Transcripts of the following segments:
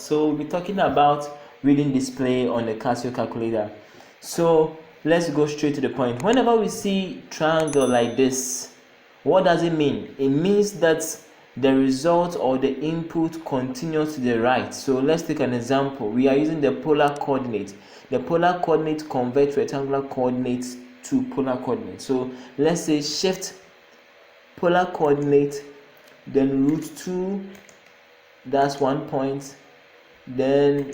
So we'll be talking about reading display on the Casio calculator. So let's go straight to the point. Whenever we see triangle like this, what does it mean? It means that the result or the input continues to the right. So let's take an example. We are using the polar coordinate. The polar coordinate converts rectangular coordinates to polar coordinate. So let's say shift polar coordinate, then √2, that's 1 point. Then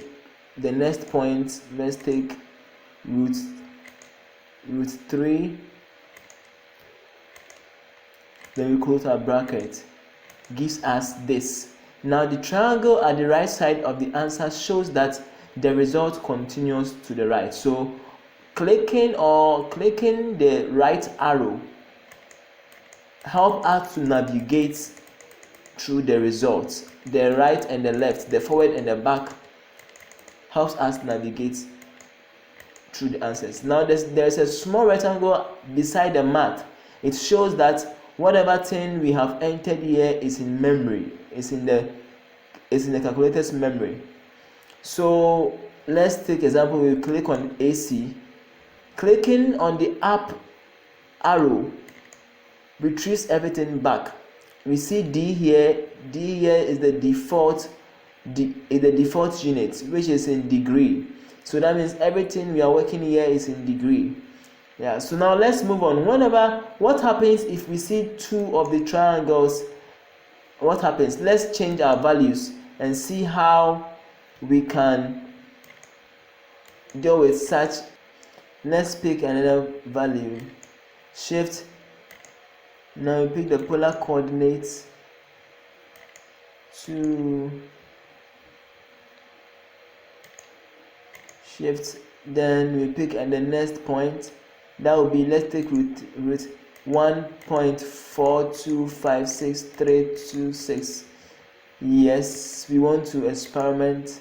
the next point, let's take √3, then we close our bracket, gives us this. Now the triangle at the right side of the answer shows that the result continues to the right. So clicking the right arrow help us to navigate through the results. The right and the left, the forward and the back helps us navigate through the answers. Now there's a small rectangle beside the math. It shows that whatever thing we have entered here is in memory. It's in the calculator's memory. So let's take example. We click on AC. Clicking on the up arrow retrieves everything back. We see D here. D here is the default unit, which is in degree. So that means everything we are working here is in degree. Yeah. So now let's move on. What happens if we see two of the triangles? What happens? Let's change our values and see how we can deal with such. Let's pick another value. Shift. Now we pick the polar coordinates to shift. Then we pick at the next point. That will be, let's take root 1.4256326. Yes, we want to experiment.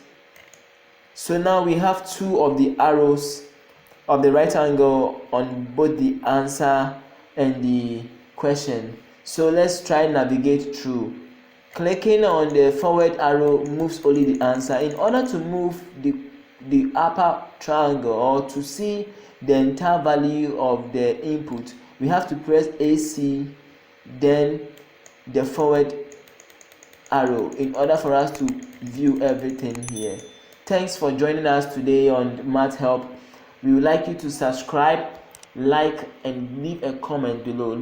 So now we have two of the arrows of the right angle on both the answer and the question. So let's try navigate through. Clicking on the forward arrow moves only the answer. In order to move the upper triangle or to see the entire value of the input, we have to press AC, then the forward arrow, in order for us to view everything here. Thanks for joining us today on Math Help. We would like you to subscribe, like, and leave a comment below.